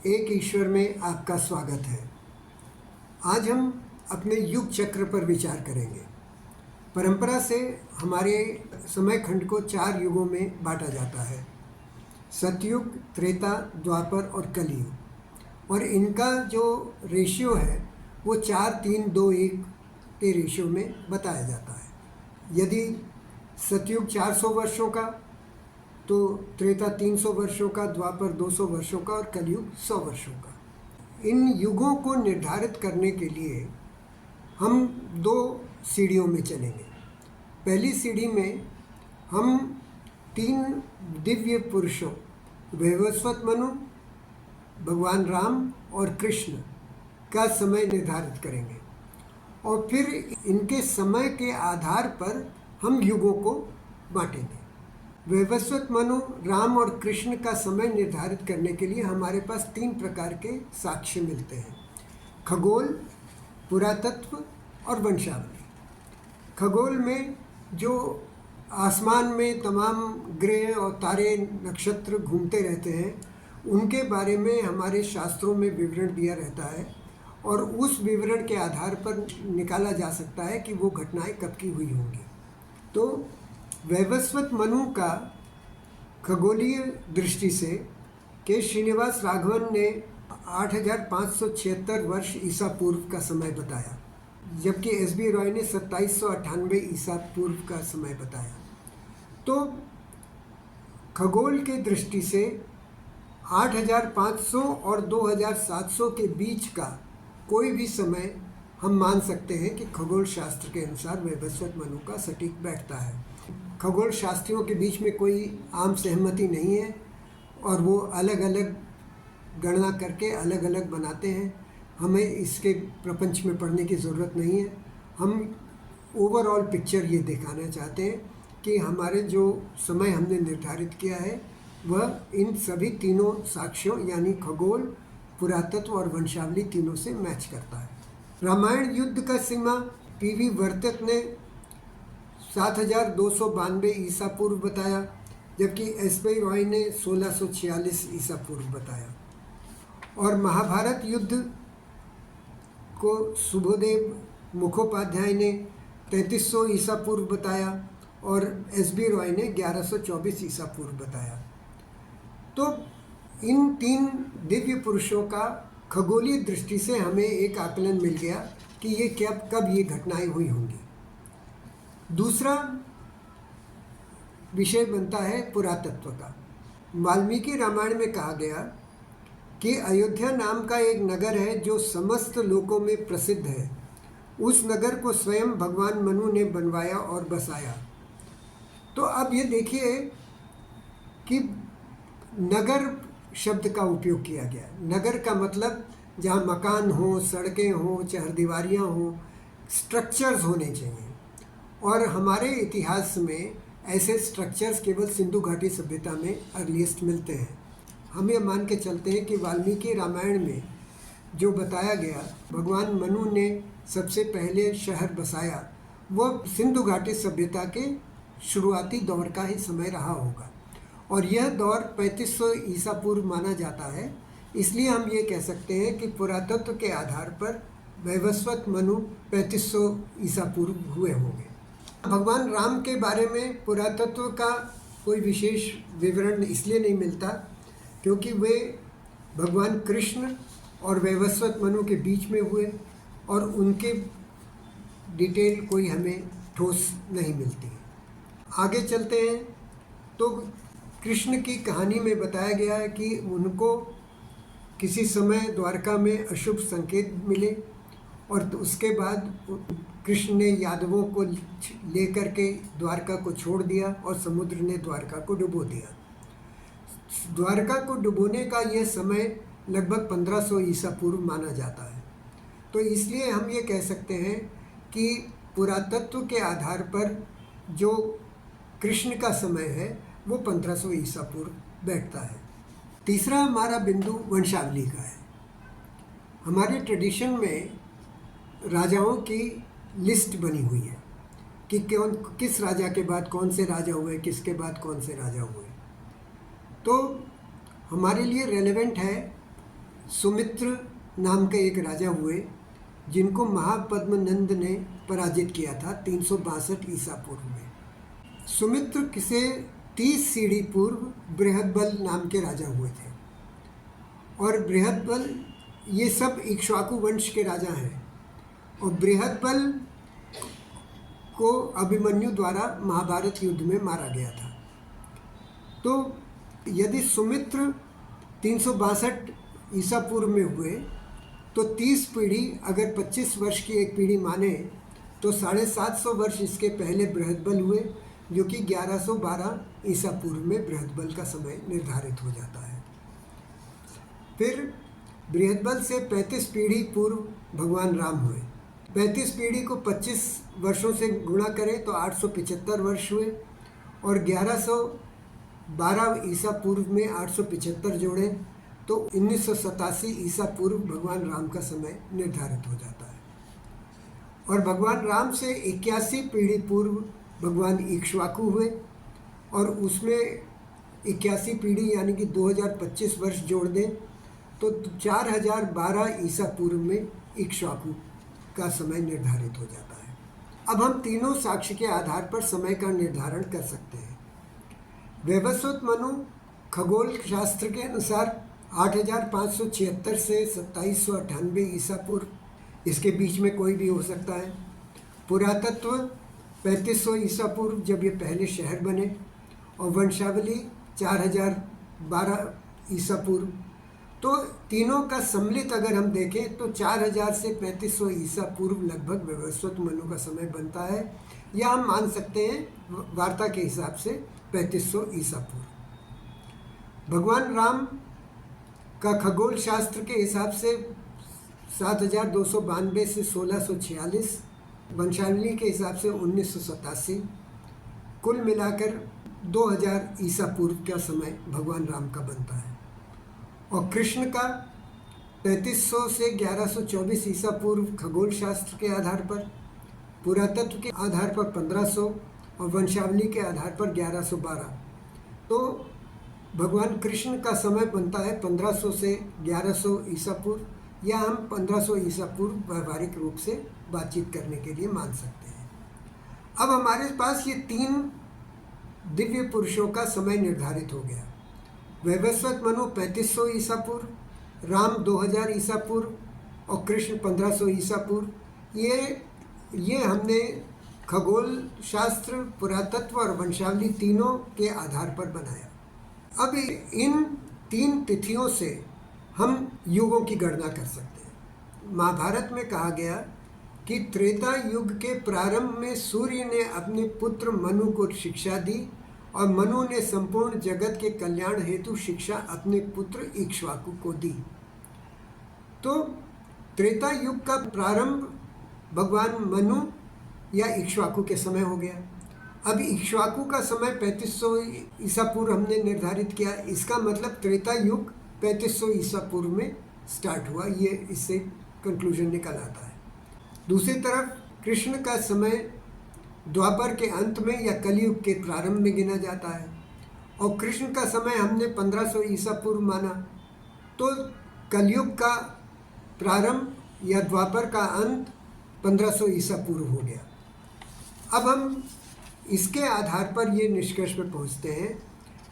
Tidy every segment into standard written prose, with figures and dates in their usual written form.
एक ईश्वर में आपका स्वागत है। आज हम अपने युग चक्र पर विचार करेंगे। परंपरा से हमारे समय खंड को 4 युगों में बांटा जाता है: सतयुग, त्रेता, द्वापर और कलयुग। और इनका जो रेशियो है वो 4-3-2-1 के रेशियो में बताया जाता है। यदि सतयुग 400 वर्षों का, तो त्रेता 300 वर्षों का, द्वापर 200 वर्षों का और कलयुग 100 वर्षों का। इन युगों को निर्धारित करने के लिए हम 2 सीढ़ियों में चलेंगे। पहली सीढ़ी में हम 3 दिव्य पुरुषों, वैवस्वत मनु, भगवान राम और कृष्ण का समय निर्धारित करेंगे और फिर इनके समय के आधार पर हम युगों को बांटेंगे। वैवस्वत मनु, राम और कृष्ण का समय निर्धारित करने के लिए हमारे पास 3 प्रकार के साक्ष्य मिलते हैं: खगोल, पुरातत्व और वंशावली। खगोल में जो आसमान में तमाम ग्रह और तारे, नक्षत्र घूमते रहते हैं, उनके बारे में हमारे शास्त्रों में विवरण दिया रहता है और उस विवरण के आधार पर निकाला जा सकता है कि वो घटनाएं कब की हुई होंगी। तो वैवस्वत मनु का खगोलीय दृष्टि से के श्रीनिवास राघवन ने 8576 वर्ष ईसा पूर्व का समय बताया, जबकि एस.बी. रॉय ने 2798 ईसा पूर्व का समय बताया। तो खगोल के दृष्टि से 8500 और 2700 के बीच का कोई भी समय हम मान सकते हैं कि खगोल शास्त्र के अनुसार वैवस्वत मनु का सटीक बैठता है। खगोल शास्त्रियों के बीच में कोई आम सहमति नहीं है और वो अलग अलग गणना करके अलग अलग बनाते हैं। हमें इसके प्रपंच में पढ़ने की ज़रूरत नहीं है। हम ओवरऑल पिक्चर ये दिखाना चाहते हैं कि हमारे जो समय हमने निर्धारित किया है वह इन सभी तीनों साक्ष्यों यानी खगोल, पुरातत्व और वंशावली तीनों से मैच करता है। रामायण युद्ध का सीमा पी.वी. वर्तक ने 7292 ईसा पूर्व बताया, जबकि एस.बी. रॉय ने 1646 ईसा पूर्व बताया। और महाभारत युद्ध को सुबोधदेव मुखोपाध्याय ने 3300 ईसा पूर्व बताया और एस.बी. रॉय ने 1124 ईसा पूर्व बताया। तो इन 3 दिव्य पुरुषों का खगोलीय दृष्टि से हमें एक आकलन मिल गया कि ये कब ये घटनाएं हुई होंगी। दूसरा विषय बनता है पुरातत्व का। वाल्मीकि रामायण में कहा गया कि अयोध्या नाम का एक नगर है जो समस्त लोकों में प्रसिद्ध है। उस नगर को स्वयं भगवान मनु ने बनवाया और बसाया। तो अब ये देखिए कि नगर शब्द का उपयोग किया गया। नगर का मतलब जहाँ मकान हो, सड़कें हो, चहारदीवारियाँ हो, स्ट्रक्चर्स होने चाहिए। और हमारे इतिहास में ऐसे स्ट्रक्चर्स केवल सिंधु घाटी सभ्यता में अर्लीस्ट मिलते हैं। हम ये मान के चलते हैं कि वाल्मीकि रामायण में जो बताया गया भगवान मनु ने सबसे पहले शहर बसाया, वह सिंधु घाटी सभ्यता के शुरुआती दौर का ही समय रहा होगा और यह दौर 3500 ईसा पूर्व माना जाता है। इसलिए हम ये कह सकते हैं कि पुरातत्व के आधार पर वैवस्वत मनु 3500 ईसा पूर्व हुए होंगे। भगवान राम के बारे में पुरातत्व का कोई विशेष विवरण इसलिए नहीं मिलता क्योंकि वे भगवान कृष्ण और वैवस्वत मनु के बीच में हुए और उनके डिटेल कोई हमें ठोस नहीं मिलती। आगे चलते हैं तो कृष्ण की कहानी में बताया गया है कि उनको किसी समय द्वारका में अशुभ संकेत मिले और उसके बाद कृष्ण ने यादवों को लेकर के द्वारका को छोड़ दिया और समुद्र ने द्वारका को डुबो दिया। द्वारका को डुबोने का यह समय लगभग 1500 ईसा पूर्व माना जाता है। तो इसलिए हम ये कह सकते हैं कि पुरातत्व के आधार पर जो कृष्ण का समय है वो 1500 ईसा पूर्व बैठता है। तीसरा हमारा बिंदु वंशावली का है। हमारे ट्रेडिशन में राजाओं की लिस्ट बनी हुई है कि किस राजा के बाद कौन से राजा हुए, किसके बाद कौन से राजा हुए। तो हमारे लिए रेलेवेंट है सुमित्र नाम के एक राजा हुए जिनको महापद्मनंद ने पराजित किया था 362 ईसा पूर्व में। सुमित्र से 30 सीढ़ी पूर्व बृहदबल नाम के राजा हुए थे और बृहदबल ये सब इक्ष्वाकु वंश के राजा हैं और बृहदबल को अभिमन्यु द्वारा महाभारत युद्ध में मारा गया था। तो यदि सुमित्र 362 ईसा पूर्व में हुए तो 30 पीढ़ी अगर 25 वर्ष की एक पीढ़ी माने तो 750 वर्ष इसके पहले बृहदबल हुए, जो कि 1112 ईसा पूर्व में बृहदबल का समय निर्धारित हो जाता है। फिर बृहदबल से 35 पीढ़ी पूर्व भगवान राम हुए। 35 पीढ़ी को 25 वर्षों से गुणा करें तो 875 वर्ष हुए और 1112 ईसा पूर्व में 875 जोड़ें तो 1987 ईसा पूर्व भगवान राम का समय निर्धारित हो जाता है। और भगवान राम से 81 पीढ़ी पूर्व भगवान इक्ष्वाकु हुए और उसमें 81 पीढ़ी यानी कि 2025 वर्ष जोड़ दें तो 4012 ईसा पूर्व में इक्ष्वाकु का समय निर्धारित हो जाता है। अब हम तीनों साक्ष्य के आधार पर समय का निर्धारण कर सकते हैं। वैवस्वत मनु खगोल शास्त्र के अनुसार 8576 से 2798 ईसा पूर्व, इसके बीच में कोई भी हो सकता है। पुरातत्व 3500 ईसा पूर्व जब ये पहले शहर बने और वंशावली 4012 ईसा पूर्व। तो तीनों का सम्मिलित अगर हम देखें तो 4000 से 3500 ईसा पूर्व लगभग वैवस्वत मनु का समय बनता है, या हम मान सकते हैं वार्ता के हिसाब से 3500 ईसा पूर्व। भगवान राम का खगोल शास्त्र के हिसाब से 7292 से 1646, वंशावली के हिसाब से 1987, कुल मिलाकर 2000 ईसा पूर्व का समय भगवान राम का बनता है। और कृष्ण का 3500 से 1124 ईसा पूर्व खगोल शास्त्र के आधार पर, पुरातत्व के आधार पर 1500 और वंशावली के आधार पर 1112। तो भगवान कृष्ण का समय बनता है 1500 से 1100 ईसा पूर्व, या हम 1500 ईसा पूर्व व्यवहारिक रूप से बातचीत करने के लिए मान सकते हैं। अब हमारे पास ये 3 दिव्य पुरुषों का समय निर्धारित हो गया। वैवस्वत मनु 3500 ईसा पूर्व, राम 2000 ईसा पूर्व और कृष्ण 1500 ईसा पूर्व। ये हमने खगोल शास्त्र, पुरातत्व और वंशावली तीनों के आधार पर बनाया। अब इन 3 तिथियों से हम युगों की गणना कर सकते हैं। महाभारत में कहा गया कि त्रेता युग के प्रारंभ में सूर्य ने अपने पुत्र मनु को शिक्षा दी और मनु ने संपूर्ण जगत के कल्याण हेतु शिक्षा अपने पुत्र इक्ष्वाकु को दी। तो त्रेता युग का प्रारंभ भगवान मनु या इक्ष्वाकु के समय हो गया। अब इक्ष्वाकु का समय 3500 ईसा पूर्व हमने निर्धारित किया, इसका मतलब त्रेता युग 3500 ईसा पूर्व में स्टार्ट हुआ, ये इससे कंक्लूजन निकल आता है। दूसरी तरफ कृष्ण का समय द्वापर के अंत में या कलयुग के प्रारंभ में गिना जाता है और कृष्ण का समय हमने 1500 ईसा पूर्व माना, तो कलयुग का प्रारंभ या द्वापर का अंत 1500 ईसा पूर्व हो गया। अब हम इसके आधार पर ये निष्कर्ष पर पहुँचते हैं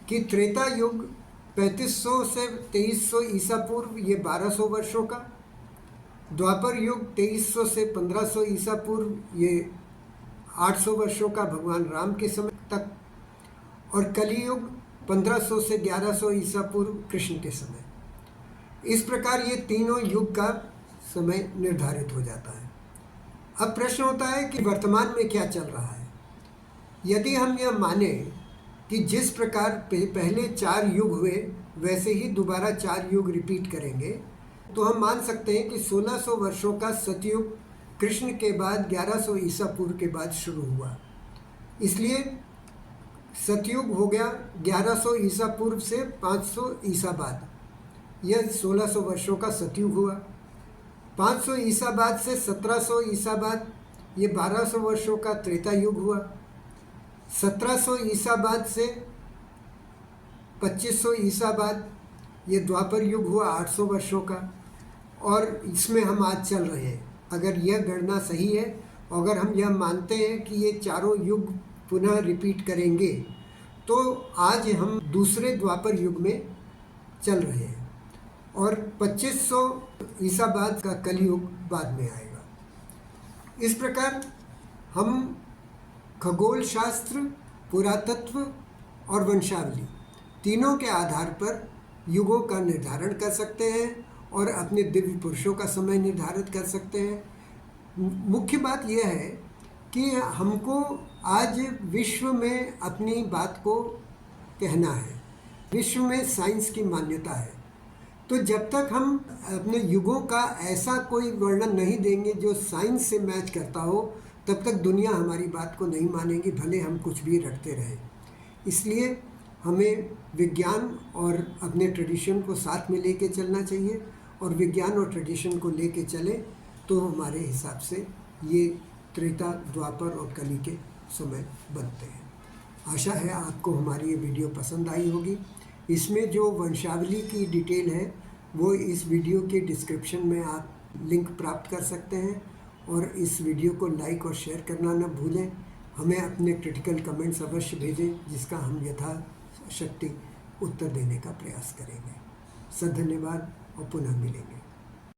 कि त्रेता युग 3500 से 2300 ईसा पूर्व ये 1200 वर्षों का, द्वापर युग 2300 से 1500 ईसा पूर्व ये 800 वर्षों का भगवान राम के समय तक, और कलियुग 1500 से 1100 ईसा पूर्व कृष्ण के समय। इस प्रकार ये तीनों युग का समय निर्धारित हो जाता है। अब प्रश्न होता है कि वर्तमान में क्या चल रहा है। यदि हम यह माने कि जिस प्रकार पहले 4 युग हुए वैसे ही दोबारा 4 युग रिपीट करेंगे, तो हम मान सकते हैं कि 1600 वर्षों का सतयुग कृष्ण के बाद 1100 ईसा पूर्व के बाद शुरू हुआ। इसलिए सतयुग हो गया 1100 ईसा पूर्व से 500 ईसा बाद, यह 1600 वर्षों का सतयुग हुआ। 500 ईसा बाद से 1700 ईसा बाद ये 1200 वर्षों का त्रेता युग हुआ। 1700 ईसा बाद से 2500 ईसा बाद ये द्वापर युग हुआ 800 वर्षों का, और इसमें हम आज चल रहे हैं। अगर यह गणना सही है, अगर हम यह मानते हैं कि ये चारों युग पुनः रिपीट करेंगे, तो आज हम दूसरे द्वापर युग में चल रहे हैं और 2500 ईसा बाद का कलयुग बाद में आएगा। इस प्रकार हम खगोल शास्त्र, पुरातत्व और वंशावली तीनों के आधार पर युगों का निर्धारण कर सकते हैं और अपने दिव्य पुरुषों का समय निर्धारित कर सकते हैं। मुख्य बात यह है कि हमको आज विश्व में अपनी बात को कहना है। विश्व में साइंस की मान्यता है, तो जब तक हम अपने युगों का ऐसा कोई वर्णन नहीं देंगे जो साइंस से मैच करता हो, तब तक दुनिया हमारी बात को नहीं मानेगी, भले हम कुछ भी रटते रहें। इसलिए हमें विज्ञान और अपने ट्रेडिशन को साथ में लेके चलना चाहिए, और विज्ञान और ट्रेडिशन को लेके चले तो हमारे हिसाब से ये त्रेता, द्वापर और कली के समय बनते हैं। आशा है आपको हमारी ये वीडियो पसंद आई होगी। इसमें जो वंशावली की डिटेल है वो इस वीडियो के डिस्क्रिप्शन में आप लिंक प्राप्त कर सकते हैं, और इस वीडियो को लाइक और शेयर करना न भूलें। हमें अपने क्रिटिकल कमेंट्स अवश्य भेजें, जिसका हम यथाशक्ति उत्तर देने का प्रयास करेंगे। धन्यवाद और पुनः मिलेंगे।